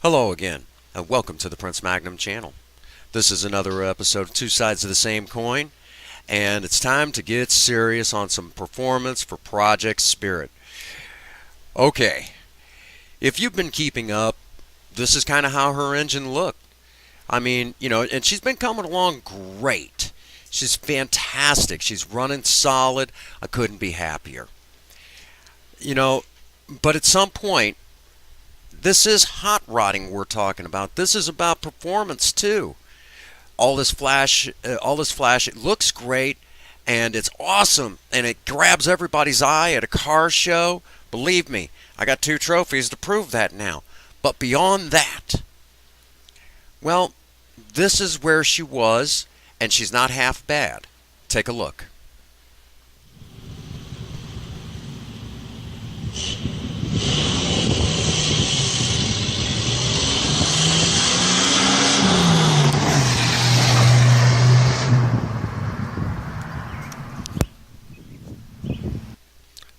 Hello again, and welcome to the Prince Magnum channel. This is another episode of Two Sides of the Same Coin, and it's time to get serious on some performance for Project Spirit. Okay, if you've been keeping up, this is kind of how her engine looked. I mean, and she's been coming along great. She's fantastic. She's running solid. I couldn't be happier. But at some point, this is hot rodding we're talking about. This is about performance too. All this flash, it looks great, and it's awesome, and it grabs everybody's eye at a car show. Believe me, I got 2 trophies to prove that now. But beyond that, well, this is where she was, and she's not half bad. Take a look.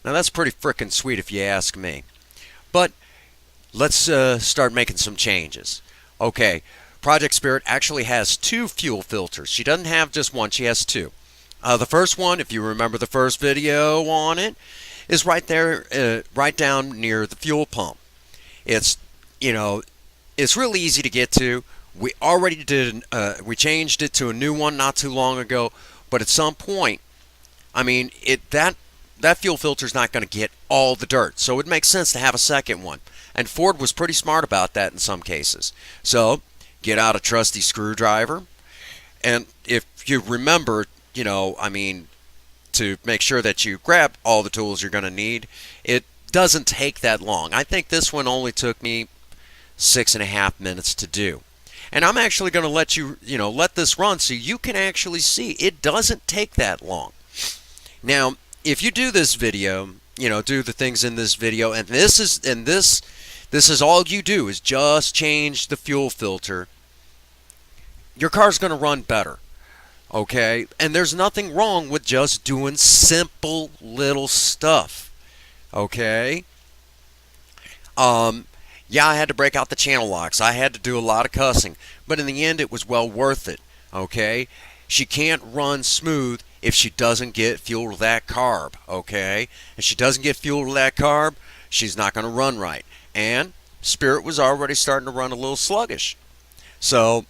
Now that's pretty frickin' sweet if you ask me. But let's start making some changes. Okay, Project Spirit actually has 2 fuel filters. She doesn't have just one, she has 2. The first one, if you remember the first video on it, is right there, right down near the fuel pump. It's, it's really easy to get to. We already we changed it to a new one not too long ago, but at some point, that fuel filter is not going to get all the dirt, so it makes sense to have a second one. And Ford was pretty smart about that in some cases. So get out a trusty screwdriver, and if you remember, to make sure that you grab all the tools you're going to need, it doesn't take that long. I think this one only took me 6.5 minutes to do. And I'm actually going to let you, let this run so you can actually see it doesn't take that long. Now, if you do this video, do the things in this video, and this is all you do is just change the fuel filter, your car's going to run better. Okay? And there's nothing wrong with just doing simple little stuff. Okay? Yeah, I had to break out the channel locks. I had to do a lot of cussing, but in the end it was well worth it. Okay? She can't run smooth if she doesn't get fuel to that carb, okay? If she doesn't get fuel to that carb, she's not going to run right. And Spirit was already starting to run a little sluggish. So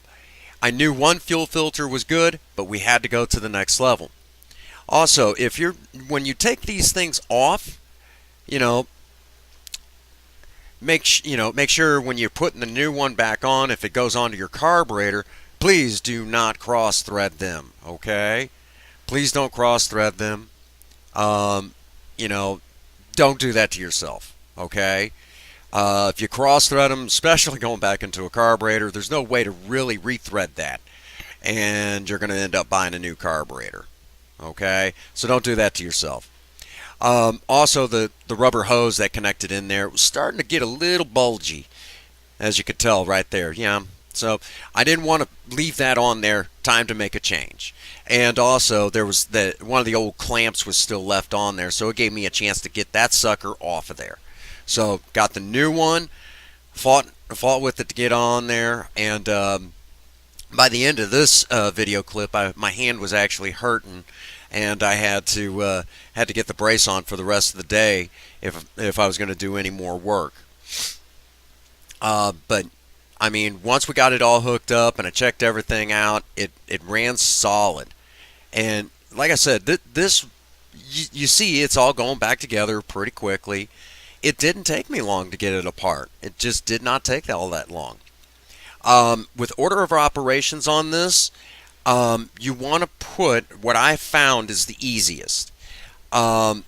I knew one fuel filter was good, but we had to go to the next level. Also, when you take these things off, make sure when you're putting the new one back on, if it goes onto your carburetor, please do not cross thread them, okay? Please don't cross-thread them. Don't do that to yourself, okay? If you cross-thread them, especially going back into a carburetor, there's no way to really re-thread that. And you're going to end up buying a new carburetor, okay? So don't do that to yourself. Also, the rubber hose that connected in there was starting to get a little bulgy, as you could tell right there. Yeah. So I didn't want to leave that on there. Time to make a change. And also there was one of the old clamps was still left on there, so it gave me a chance to get that sucker off of there. So got the new one, fought with it to get on there, and by the end of this video clip, my hand was actually hurting, and I had to get the brace on for the rest of the day if I was going to do any more work. But once we got it all hooked up and I checked everything out, it ran solid. And like I said, you see it's all going back together pretty quickly. It didn't take me long to get it apart. It just did not take all that long. With order of operations on this, you want to put what I found is the easiest.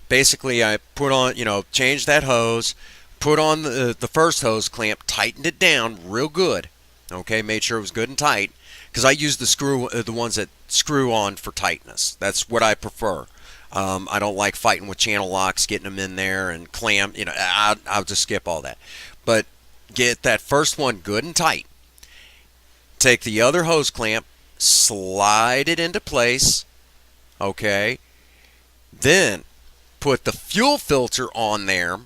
Basically, I put on, change that hose, put on the first hose clamp, tightened it down real good. Okay, made sure it was good and tight, because I use the ones that screw on for tightness. That's what I prefer. I don't like fighting with channel locks, getting them in there and clamp. I'll just skip all that. But get that first one good and tight. Take the other hose clamp, slide it into place. Okay. Then put the fuel filter on there,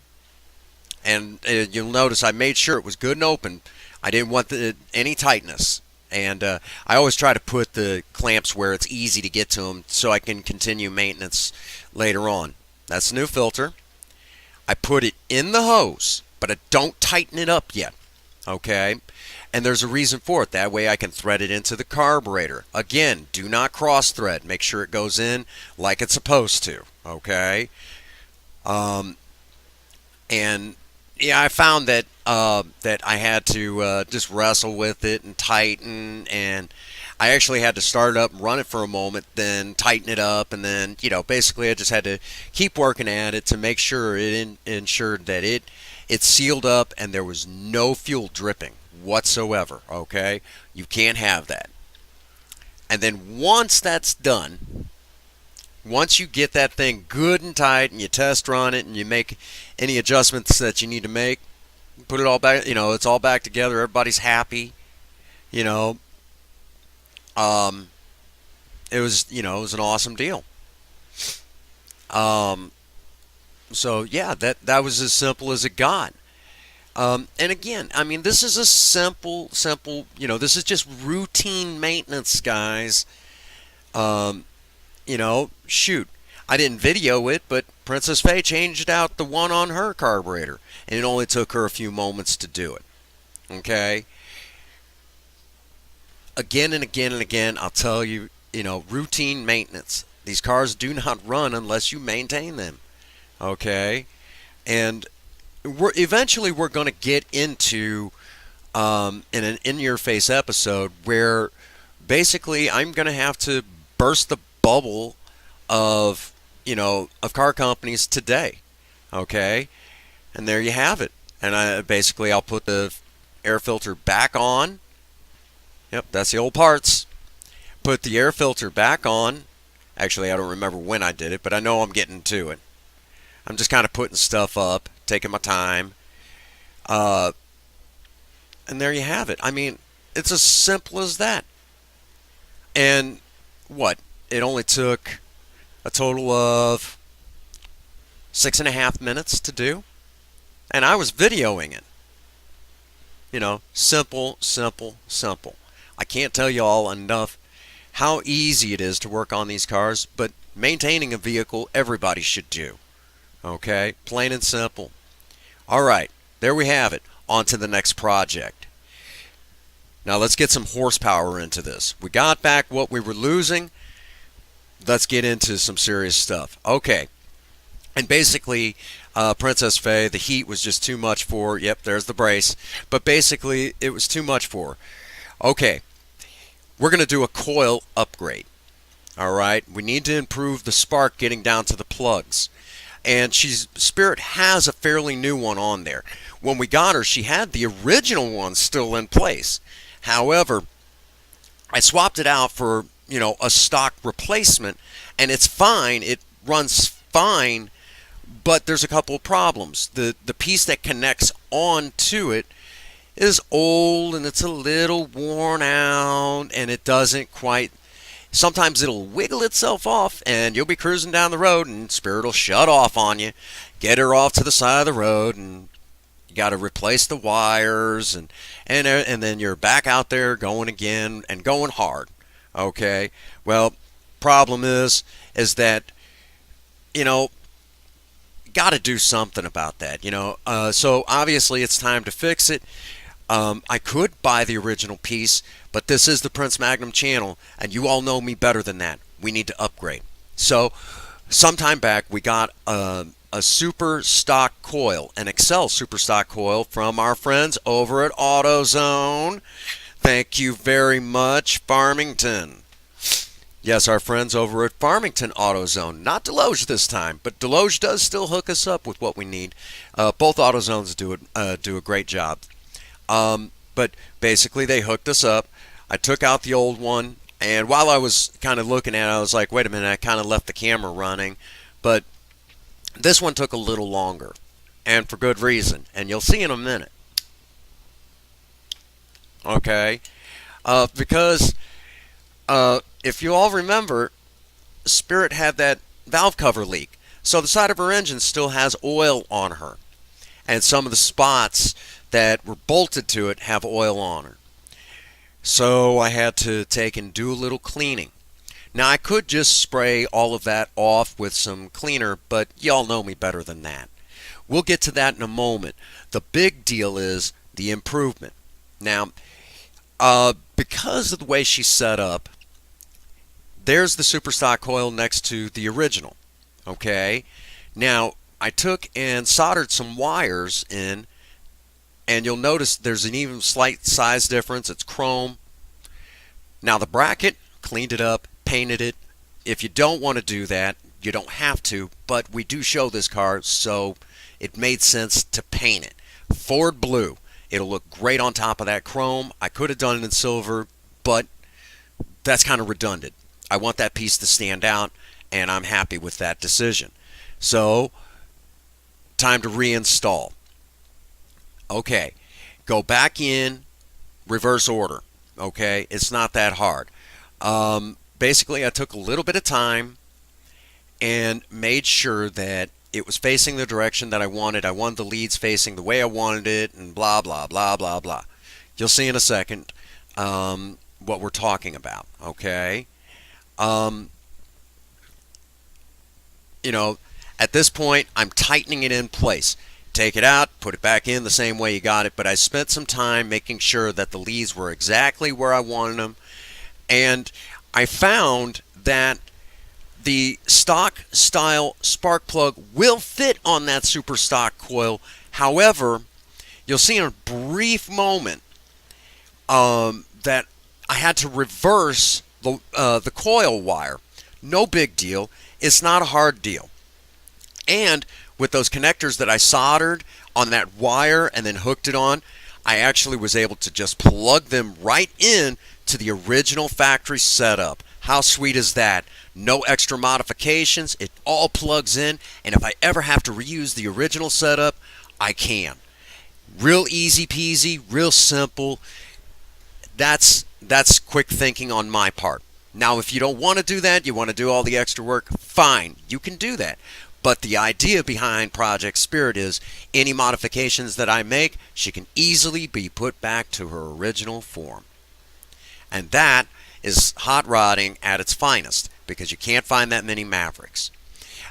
and you'll notice I made sure it was good and open. I didn't want any tightness. And I always try to put the clamps where it's easy to get to them so I can continue maintenance later on. That's the new filter. I put it in the hose, but I don't tighten it up yet. Okay? And there's a reason for it. That way I can thread it into the carburetor. Again, do not cross thread. Make sure it goes in like it's supposed to. Okay? And yeah, I found that that I had to just wrestle with it and tighten, and I actually had to start it up and run it for a moment, then tighten it up, and then basically I just had to keep working at it to make sure it ensured that it sealed up and there was no fuel dripping whatsoever. Okay, you can't have that. And then once that's done, once you get that thing good and tight and you test run it and you make any adjustments that you need to make, put it all back, it's all back together, everybody's happy, you know, it was an awesome deal. Um, so yeah, that was as simple as it got. And again, I mean, this is a simple, this is just routine maintenance, guys. Shoot. I didn't video it, but Princess Faye changed out the one on her carburetor, and it only took her a few moments to do it. Okay? Again and again and again, I'll tell you, routine maintenance. These cars do not run unless you maintain them. Okay? And eventually we're going to get into in an in-your-face episode where basically I'm going to have to burst the bubble of of car companies today. Okay, and there you have it. And I'll put the air filter back on. Yep, that's the old parts. Put the air filter back on. Actually, I don't remember when I did it, but I know I'm getting to it. I'm just kind of putting stuff up, taking my time. And there you have it. I mean, it's as simple as that. And what? It only took a total of 6.5 minutes to do. And I was videoing it. Simple, simple, simple. I can't tell you all enough how easy it is to work on these cars, but maintaining a vehicle, everybody should do. Okay? Plain and simple. All right, there we have it. On to the next project. Now let's get some horsepower into this. We got back what we were losing. Let's get into some serious stuff. Okay. And basically, Princess Faye, the heat was just too much for her. Yep, there's the brace. But basically, it was too much for her. Okay. We're going to do a coil upgrade. All right. We need to improve the spark getting down to the plugs. And Spirit has a fairly new one on there. When we got her, she had the original one still in place. However, I swapped it out for, a stock replacement, and it's fine. It runs fine, but there's a couple of problems. The piece that connects onto it is old, and it's a little worn out, and it doesn't quite. Sometimes it'll wiggle itself off, and you'll be cruising down the road, and Spirit will shut off on you. Get her off to the side of the road, and you got to replace the wires, and then you're back out there going again and going hard. Okay. Well, problem is that got to do something about that. So obviously it's time to fix it. I could buy the original piece, but this is the Prince Magnum channel, and you all know me better than that. We need to upgrade. So sometime back we got a super stock coil, an Excel super stock coil from our friends over at AutoZone. Thank you very much, Farmington. Yes, our friends over at Farmington AutoZone. Not Deloge this time, but Deloge does still hook us up with what we need. Both AutoZones do a great job. But basically, they hooked us up. I took out the old one, and while I was kind of looking at it, I was like, wait a minute, I kind of left the camera running. But this one took a little longer, and for good reason, and you'll see in a minute. Okay? Because if you all remember, Spirit had that valve cover leak. So the side of her engine still has oil on her. and some of the spots that were bolted to it have oil on her. So I had to take and do a little cleaning. Now I could just spray all of that off with some cleaner, but y'all know me better than that. We'll get to that in a moment. The big deal is the improvement. Now, because of the way she's set up, there's the super stock coil next to the original. Okay? Now, I took and soldered some wires in, and you'll notice there's an even slight size difference. It's chrome. Now, the bracket, cleaned it up, painted it. If you don't want to do that, you don't have to, but we do show this car, so it made sense to paint it. Ford blue. It'll look great on top of that chrome. I could have done it in silver, but that's kind of redundant. I want that piece to stand out, and I'm happy with that decision. So, time to reinstall. Okay, go back in reverse order. Okay, it's not that hard. Basically, I took a little bit of time and made sure that it was facing the direction that I wanted. I wanted the leads facing the way I wanted it, and blah, blah, blah, blah, blah. You'll see in a second what we're talking about, okay? You know, at this point, I'm tightening it in place. Take it out, put it back in the same way you got it, but I spent some time making sure that the leads were exactly where I wanted them, and I found that the stock style spark plug will fit on that super stock coil. However, you'll see in a brief moment that I had to reverse the coil wire. No big deal. It's not a hard deal. And with those connectors that I soldered on that wire and then hooked it on, I actually was able to just plug them right in to the original factory setup. How sweet is that? No extra modifications. It all plugs in, and if I ever have to reuse the original setup, I can. Real easy peasy, real simple. That's quick thinking on my part. Now, if you don't want to do that, you want to do all the extra work, fine, you can do that. But the idea behind Project Spirit is any modifications that I make, she can easily be put back to her original form. And that is hot rodding at its finest, because you can't find that many Mavericks.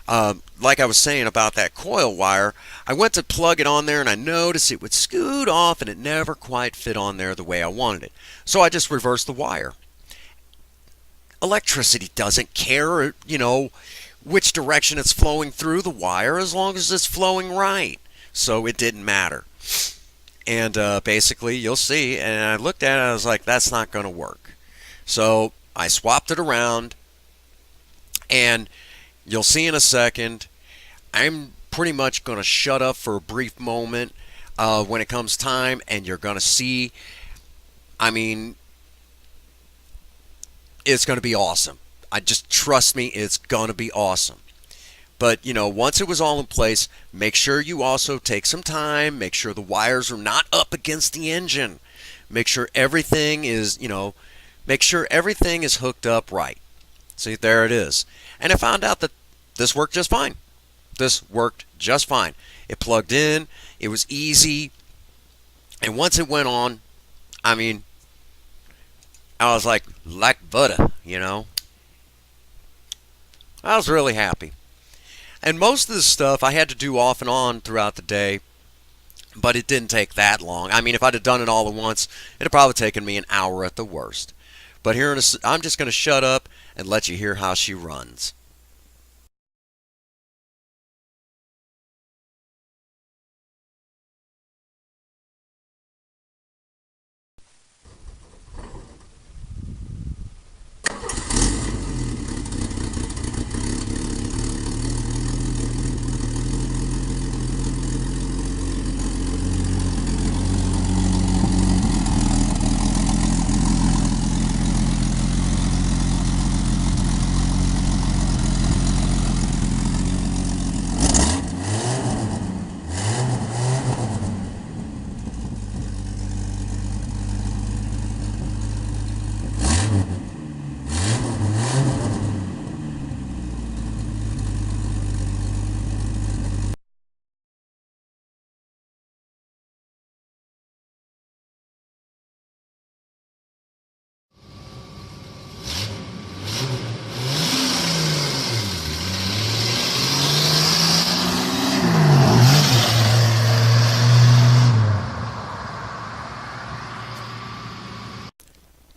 Like I was saying about that coil wire, I went to plug it on there and I noticed it would scoot off and it never quite fit on there the way I wanted it. So I just reversed the wire. Electricity doesn't care, which direction it's flowing through the wire as long as it's flowing right. So it didn't matter. And basically, you'll see, and I looked at it and I was like, that's not going to work. So I swapped it around, and you'll see in a second, I'm pretty much going to shut up for a brief moment when it comes time, and you're going to see, it's going to be awesome. Just trust me, it's going to be awesome. But, once it was all in place, make sure you also take some time, make sure the wires are not up against the engine. Make sure everything is, make sure everything is hooked up right. See, there it is. And I found out that this worked just fine. This worked just fine. It plugged in, it was easy, and once it went on, I was like butter, I was really happy. And most of this stuff I had to do off and on throughout the day, but it didn't take that long. If I'd have done it all at once, it'd have probably taken me an hour at the worst. But I'm just going to shut up and let you hear how she runs.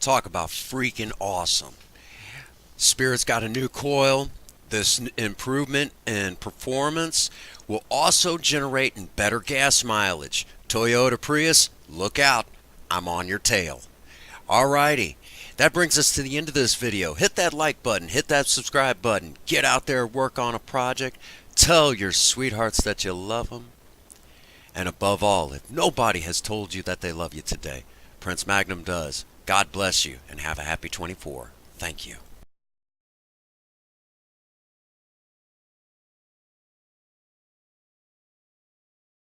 Talk about freaking awesome. Spirit's got a new coil. This improvement in performance will also generate in better gas mileage. Toyota Prius, look out. I'm on your tail. Alrighty. That brings us to the end of this video. Hit that like button. Hit that subscribe button. Get out there, work on a project. Tell your sweethearts that you love them. And above all, if nobody has told you that they love you today, Prince Magnum does. God bless you and have a happy 24. Thank you.